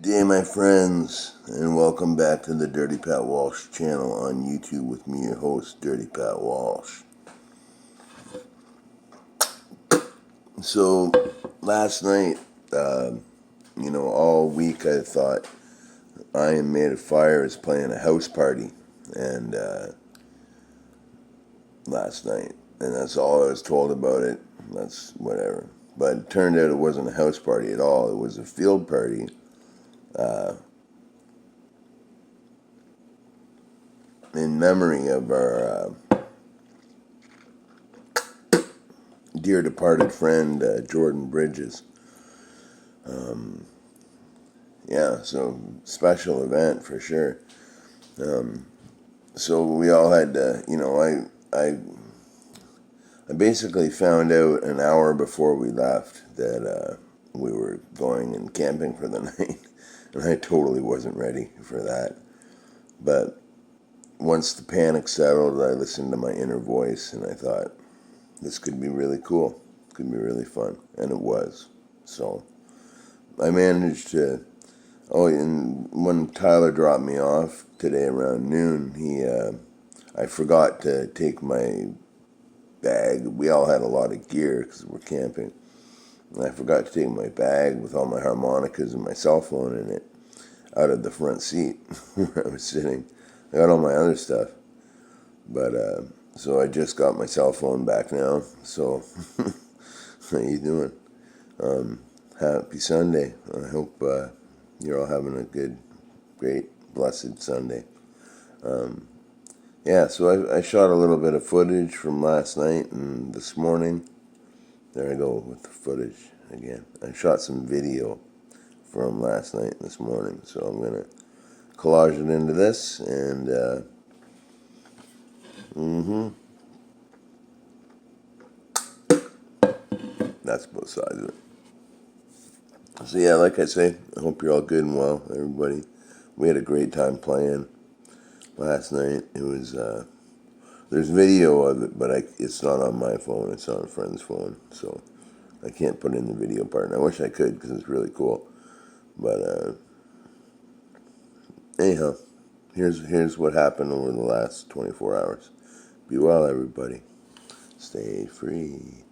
Good day, my friends, and welcome back to the Dirty Pat Walsh channel on YouTube with me, your host, Dirty Pat Walsh. So, last night, all week I thought I Am Made of Fire is playing a house party, and last night, and that's all I was told about it. That's whatever. But it turned out it wasn't a house party at all. It was a field party. In memory of our dear departed friend, Jordan Bridges. So special event for sure. So we all had to, I basically found out an hour before we left that we were going and camping for the night, and I totally wasn't ready for that. But once the panic settled, I listened to my inner voice, and I thought, this could be really cool. It could be really fun, and it was. So I managed to. Oh, and when Tyler dropped me off today around noon, I forgot to take my bag. We all had a lot of gear because we're camping. And I forgot to take my bag with all my harmonicas and my cell phone in it out of the front seat where I was sitting. I got all my other stuff. But, so I just got my cell phone back now. So, how you doing? Happy Sunday. I hope you're all having a good, great, blessed Sunday. So I shot a little bit of footage from last night and this morning. There I go with the footage again. I shot some video from last night and this morning. So I'm going to collage it into this, and that's both sides of it. So yeah, like I say, I hope you're all good and well, everybody. We had a great time playing last night. It was there's video of it, but it's not on my phone. It's on a friend's phone, so I can't put in the video part. And I wish I could because it's really cool. But anyhow, here's what happened over the last 24 hours. Be well, everybody. Stay free.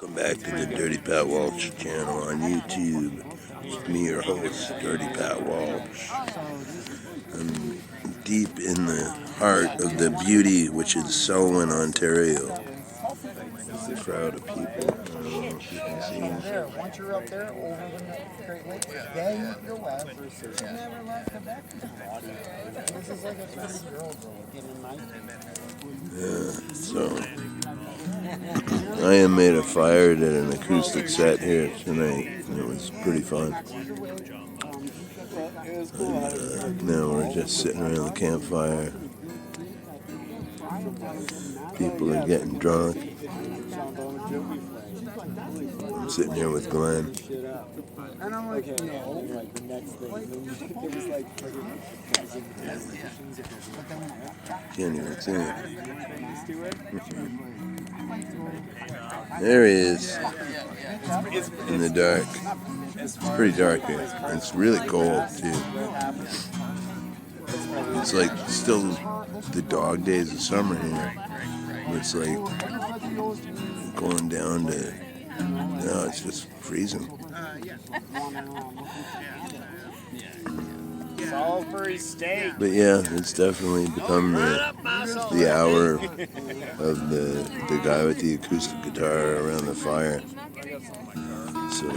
Welcome back to the Dirty Pat Walsh channel on YouTube. With me, your host, Dirty Pat Walsh. I'm deep in the heart of the beauty, which is Selwyn, Ontario. There's a crowd of people. I don't know if you can see. Once you're up there, over the Great Lakes, then you can go west. You never left Quebec. This is like a 30-year-old Yeah, so I Am Made of Fire did an acoustic set here tonight, and it was pretty fun. And, now we're just sitting around the campfire. People are getting drunk. I'm sitting here with Glenn. And I'm like, Can't even see him. There he is. In the dark. It's pretty dark here. It's really cold too. It's like still the dog days of summer here. It's like going down to, no, it's just freezing. Salisbury steak. But yeah, it's definitely become the hour of the guy with the acoustic guitar around the fire. So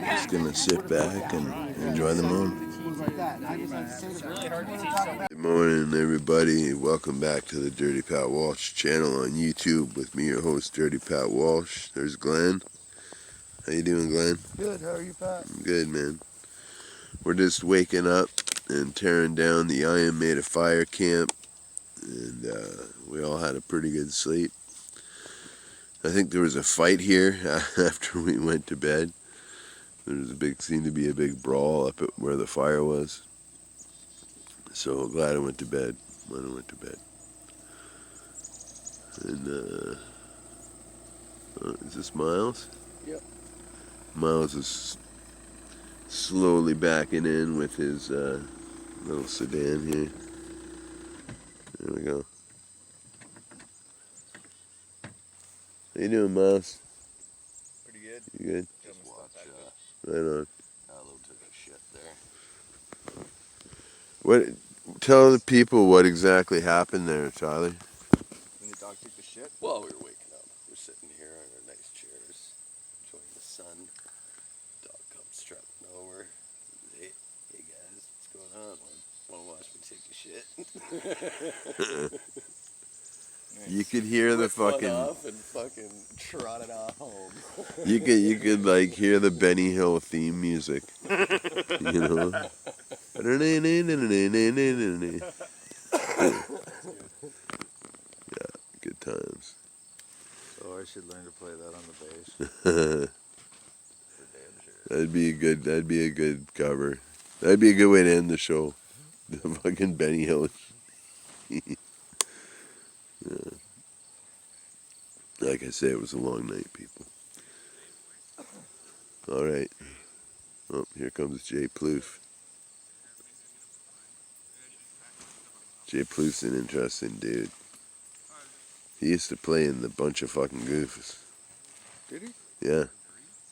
just gonna sit back and enjoy the moment. Good morning, everybody. Welcome back to the Dirty Pat Walsh channel on YouTube with me, your host, Dirty Pat Walsh. There's Glenn. How you doing, Glenn? Good. How are you, Pat? I'm good, man. We're just waking up and tearing down the I Am Made of Fire camp, and we all had a pretty good sleep. I think there was a fight here after we went to bed. Seemed to be a big brawl up at where the fire was. So glad I went to bed when I went to bed. And is this Miles? Yep. Miles is slowly backing in with his little sedan here. There we go. How you doing, Miles? Pretty good. You good? Just watch. Right on. Allo took a shit there. What? Tell the people what exactly happened there, Tyler. When the dog took the shit? Well, we were waking up. We're sitting here on our nice chairs, enjoying the sun. Dog comes strutting over. Hey guys, what's going on? Want to watch me take a shit? You could hear the Flipped one fucking. off and fucking trotted off home. You could like hear the Benny Hill theme music. You know. Yeah, good times. So I should learn to play that on the bass. For damn sure. That'd be a good cover. That'd be a good way to end the show. The fucking Benny Hill. Yeah. Like I say, it was a long night, people. All right. Oh, here comes Jay Plouffe. Jay Plouffe's an interesting dude. He used to play in the Bunch of Fucking Goofs. Did he? Yeah.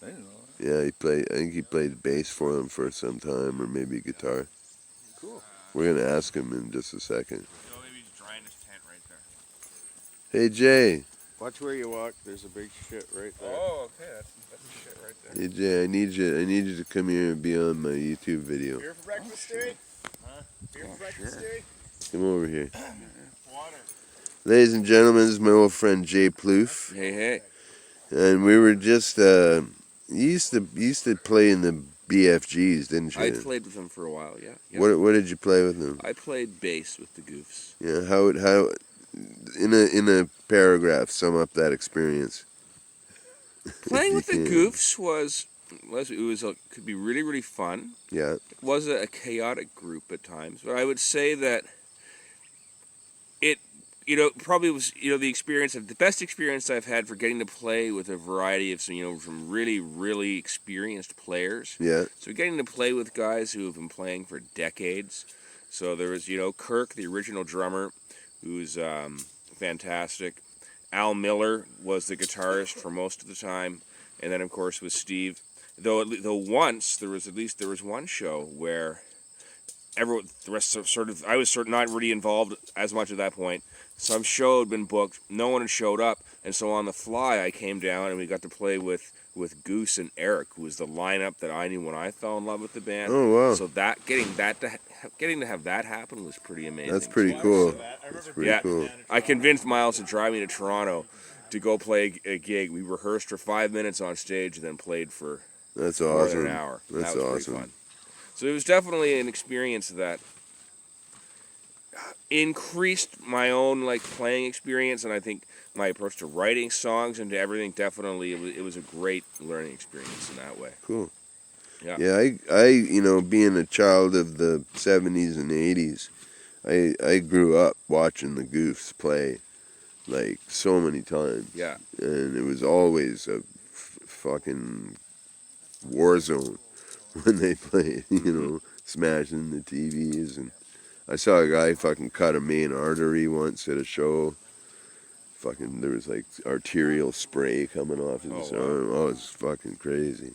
I didn't know that. Yeah, I think he played bass for them for some time, or maybe guitar. Cool. We're gonna ask him in just a second. So maybe he's drying his tent right there. Hey Jay. Watch where you walk. There's a big shit right there. Oh, okay, that's the shit right there. Hey Jay, I need you to come here and be on my YouTube video. Beer for breakfast, Stewie? Huh? Beer for breakfast, sure. Stewie? Come over here. Water. Ladies and gentlemen, this is my old friend Jay Plouffe. Hey, hey. And we were just, you used to play in the BFGs, didn't you? I played with them for a while, yeah. What did you play with them? I played bass with the Goofs. Yeah, how in a paragraph sum up that experience? Playing with the Yeah. Goofs could be really, really fun. Yeah. It was a chaotic group at times, but I would say that it, probably was, the best experience I've had for getting to play with a variety of some really, really experienced players. Yeah. So getting to play with guys who have been playing for decades. So there was, Kirk, the original drummer, who's fantastic. Al Miller was the guitarist for most of the time, and then of course was Steve. Though once there was one show where everyone, the rest I was not really involved as much at that point. Some show had been booked, no one had showed up, and so on the fly I came down and we got to play with Goose and Eric, who was the lineup that I knew when I fell in love with the band. Oh wow. So getting to have that happen was pretty amazing. That's pretty cool. That's pretty cool. I convinced Miles to drive me to Toronto to go play a gig. We rehearsed for 5 minutes on stage and then played for That's more awesome. than an hour. That's that was awesome. pretty fun. So it was definitely an experience that increased my own playing experience, and I think my approach to writing songs and to everything, definitely it was a great learning experience in that way. Cool. Yeah. Yeah, I being a child of the 70s and 80s, I grew up watching the Goofs play so many times. Yeah. And it was always a fucking war zone when they played, smashing the TVs. And I saw a guy fucking cut a main artery once at a show. Fucking, there was arterial spray coming off his arm. Oh, it's fucking crazy.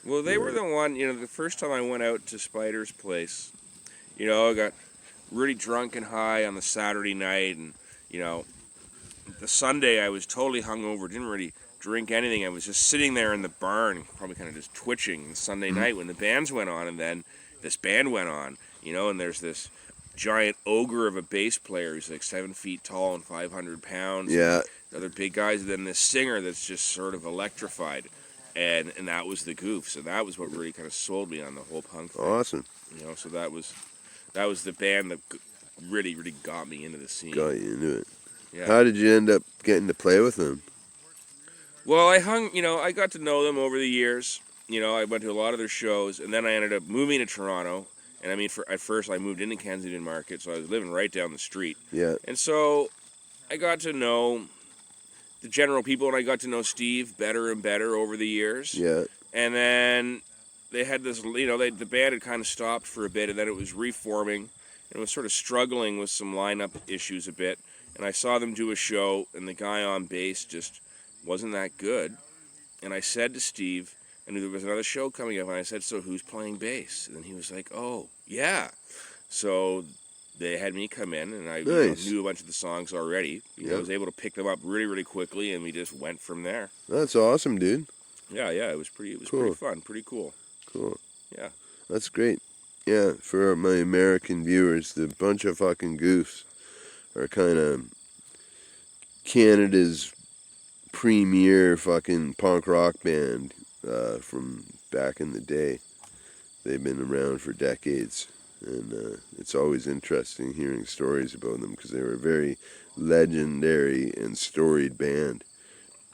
Well, they were the one, the first time I went out to Spider's place, I got really drunk and high on the Saturday night, and, the Sunday I was totally hungover, didn't really drink anything. I was just sitting there in the barn, probably kind of just twitching. And Sunday night when the bands went on, and then this band went on, and there's this giant ogre of a bass player who's 7 feet tall and 500 pounds. Yeah. Other big guys, and then this singer that's just sort of electrified. And that was the Goof. So that was what really kind of sold me on the whole punk thing. Awesome. So that was the band that really, really got me into the scene. Got you into it. Yeah. How did you end up getting to play with them? Well, I got to know them over the years. I went to a lot of their shows, and then I ended up moving to Toronto. And at first I moved into Kensington Market, so I was living right down the street. Yeah. And so I got to know the general people, and I got to know Steve better and better over the years. Yeah. And then they had this, the band had kind of stopped for a bit, and then it was reforming, and it was sort of struggling with some lineup issues a bit. And I saw them do a show, and the guy on bass just wasn't that good. And I said to Steve, and there was another show coming up, and I said, so who's playing bass? And he was like, oh, yeah. So they had me come in, and I Nice. knew a bunch of the songs already. I was able to pick them up really, really quickly, and we just went from there. That's awesome, dude. Yeah, it was pretty Cool. fun, pretty cool. Cool. Yeah. That's great. Yeah, for my American viewers, the Bunch of Fucking Goofs are kind of Canada's premier fucking punk rock band from back in the day. They've been around for decades, and it's always interesting hearing stories about them because they were a very legendary and storied band.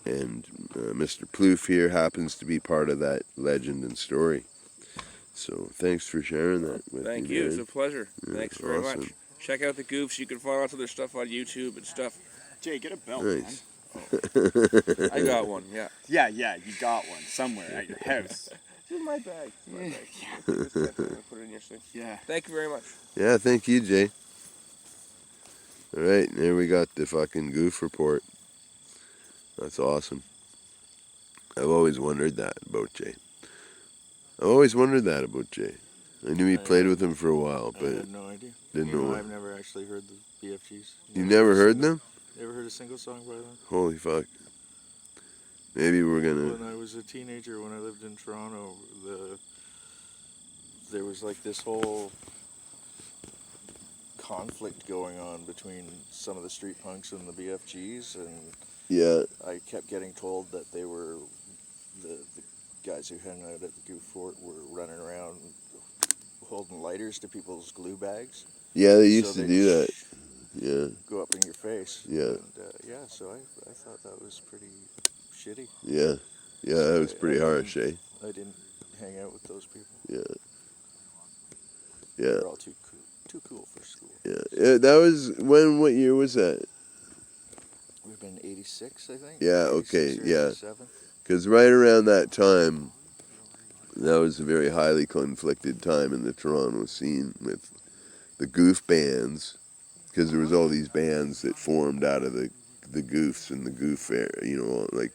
And Mr. Plouffe here happens to be part of that legend and story. So thanks for sharing that with me. Thank you. It's a pleasure. Yeah, Thanks very awesome. much. Check out the Goofs. You can follow lots of their stuff on YouTube and stuff. Jay, get a belt, Nice. I got one, yeah. man. Yeah, you got one somewhere at your house. It's in my bag. Put it in your thing. Yeah. Thank you very much. Yeah, thank you, Jay. All right, there we got the fucking Goof report. That's awesome. I've always wondered that about Jay. I knew he played with him for a while, I but had no idea. didn't You know. I've never actually heard the BFGs. You never heard them? Never heard a single song by them. Holy fuck. Maybe we're gonna. When I was a teenager, when I lived in Toronto, there was like this whole conflict going on between some of the street punks and the BFGs, and Yeah, I kept getting told that they were the guys who hung out at the Goof Fort were running around holding lighters to people's glue bags. yeah, they used So to they'd do that. Yeah, Go up in your face. Yeah. And, so I thought that was pretty shitty. yeah, yeah. That was pretty harsh, eh? I didn't hang out with those people. Yeah, They're yeah, all too cool for school. yeah. That was when? What year was that? We've been 86, I think. Yeah, 86 okay, or yeah. 87. Because right around that time, that was a very highly conflicted time in the Toronto scene with the Goof bands, because there was all these bands that formed out of the Goofs and the Goof era, like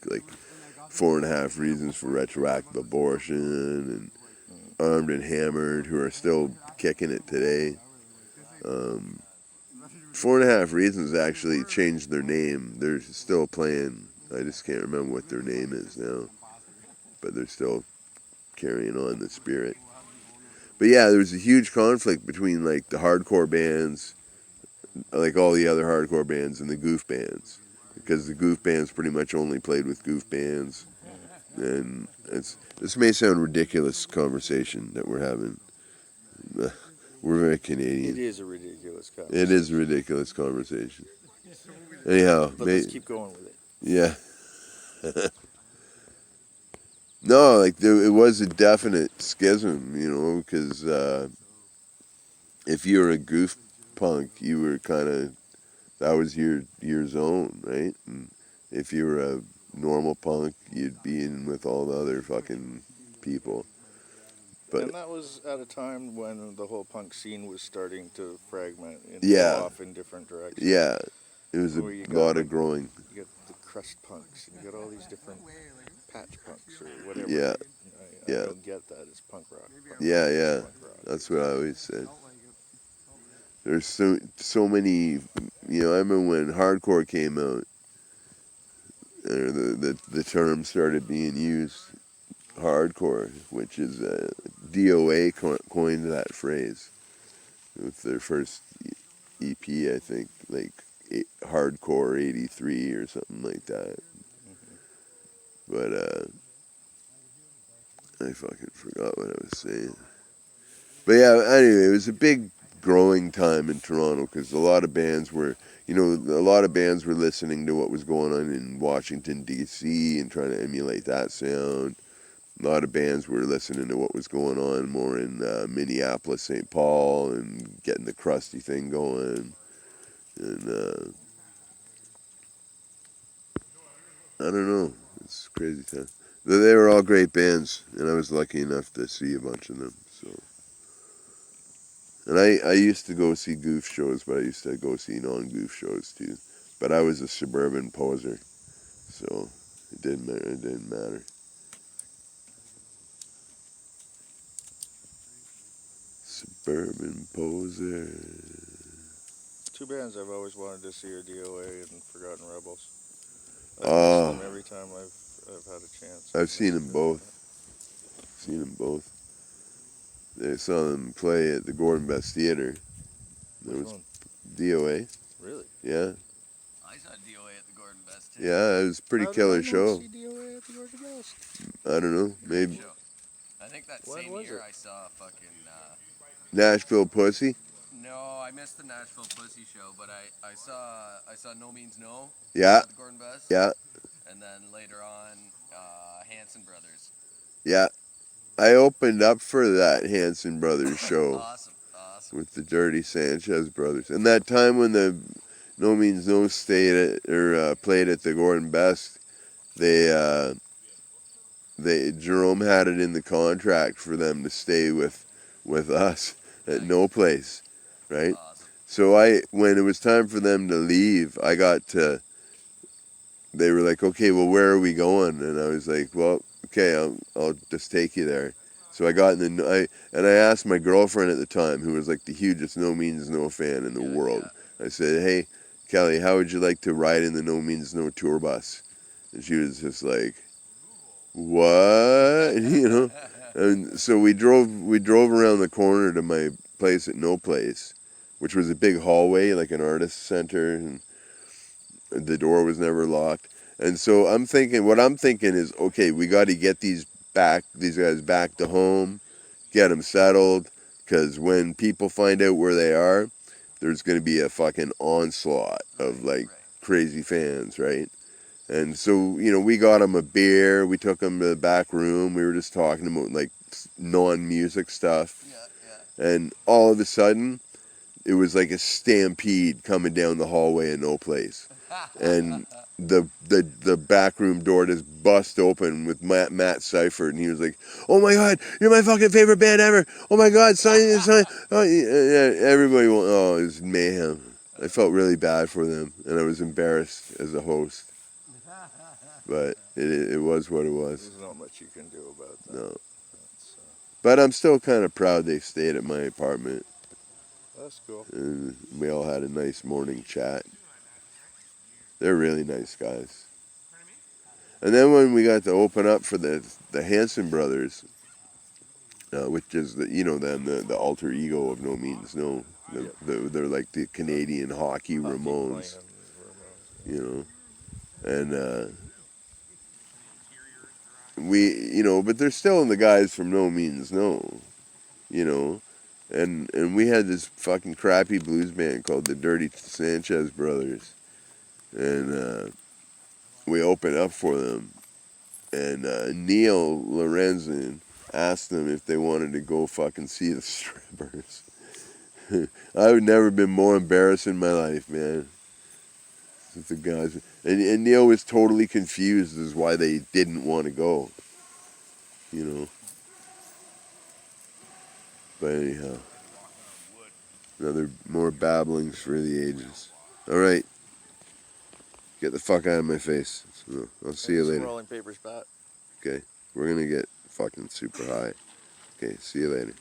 4.5 Reasons for Retroactive Abortion and Armed and Hammered, who are still kicking it today. 4.5 Reasons actually changed their name. They're still playing. I just can't remember what their name is now, but they're still carrying on the spirit. But yeah, there was a huge conflict between like the hardcore bands, like all the other hardcore bands, and the Goof bands, because the Goof bands pretty much only played with Goof bands. And this may sound ridiculous conversation that we're having. We're very Canadian. It is a ridiculous conversation. It is a ridiculous conversation. Anyhow, But let's keep going with it. yeah. No, like it was a definite schism, because if you were a Goof punk, you were that was your zone, right? And if you were a normal punk, you'd be in with all the other fucking people. But And that was at a time when the whole punk scene was starting to fragment and Yeah. go off in different directions. yeah, it was a Where you got, lot like, of growing. You got the crust punks, and you got all these different patch punks or whatever. Yeah. I Yeah. don't get that. It's punk rock. Yeah, yeah. Punk rock. That's what I always said. There's so many, I remember when hardcore came out, the term started being used, hardcore, which is DOA coined that phrase with their first EP, I think, like Hardcore 83 or something like that. But I fucking forgot what I was saying. But yeah, anyway, it was a big growing time in Toronto because a lot of bands were listening to what was going on in Washington, D.C. and trying to emulate that sound. A lot of bands were listening to what was going on more in Minneapolis, St. Paul, and getting the crusty thing going. And I don't know. It's crazy time. They were all great bands, and I was lucky enough to see a bunch of them. So, and I used to go see goof shows, but I used to go see non-goof shows too. But I was a suburban poser, so it didn't matter. It didn't matter. Suburban poser. Two bands I've always wanted to see are DOA and Forgotten Rebels. I've Oh. missed them every time I've had a chance. I've seen them both. Seen them both. I saw them play at the Gordon Best Theater. There Which was one? DOA. Really? Yeah. I saw DOA at the Gordon Best too. Yeah, it was a pretty How did I killer not show. see DOA at the Gordon Best? I don't know. Maybe Show. I think that When same was year it? I saw fucking. Nashville Pussy. No, I missed the Nashville Pussy show, but I saw No Means No. Yeah. At the Gordon Best. Yeah. And then later on, Hanson Brothers. Yeah. I opened up for that Hanson Brothers show Awesome. with the Dirty Sanchez brothers. And that time when the No Means No stayed at, or played at the Gordon Best, they Jerome had it in the contract for them to stay with us at no place, right? Awesome. So when it was time for them to leave, they were like, okay, well, where are we going? And I was like, well, okay, I'll just take you there. So I got in I asked my girlfriend at the time, who was like the hugest No Means No fan in the world. I said, hey, Kelly, how would you like to ride in the No Means No tour bus? And she was just like, what? You know? And so we drove around the corner to my place at No Place, which was a big hallway, like an artist center, and the door was never locked. And so what I'm thinking is, okay, we got to get these guys back to home, get them settled, because when people find out where they are, there's going to be a fucking onslaught of like crazy fans, right? And so, we got them a beer, we took them to the back room, we were just talking about like non-music stuff. Yeah. And all of a sudden, it was like a stampede coming down the hallway in No Place. And the back room door just bust open with Matt Seifert, and he was like, "Oh my God, you're my fucking favorite band ever! Oh my God, sign!" Oh, yeah, everybody, it was mayhem. I felt really bad for them, and I was embarrassed as a host. But it was what it was. There's not much you can do about that. No. But I'm still kind of proud they stayed at my apartment. That's cool. And we all had a nice morning chat. They're really nice guys. And then when we got to open up for the Hanson brothers, which is the alter ego of No Means No. They're like the Canadian hockey Ramones, and but they're still the guys from No Means No, and we had this fucking crappy blues band called the Dirty Sanchez Brothers, and we opened up for them, and Neil Lorenzen asked them if they wanted to go fucking see the Strippers. I've never been more embarrassed in my life, man. The guys, and Neil was totally confused as why they didn't want to go, But anyhow, more babblings for the ages. All right, get the fuck out of my face. So I'll see you later. Rolling papers, Pat. Okay, we're gonna get fucking super high. Okay, see you later.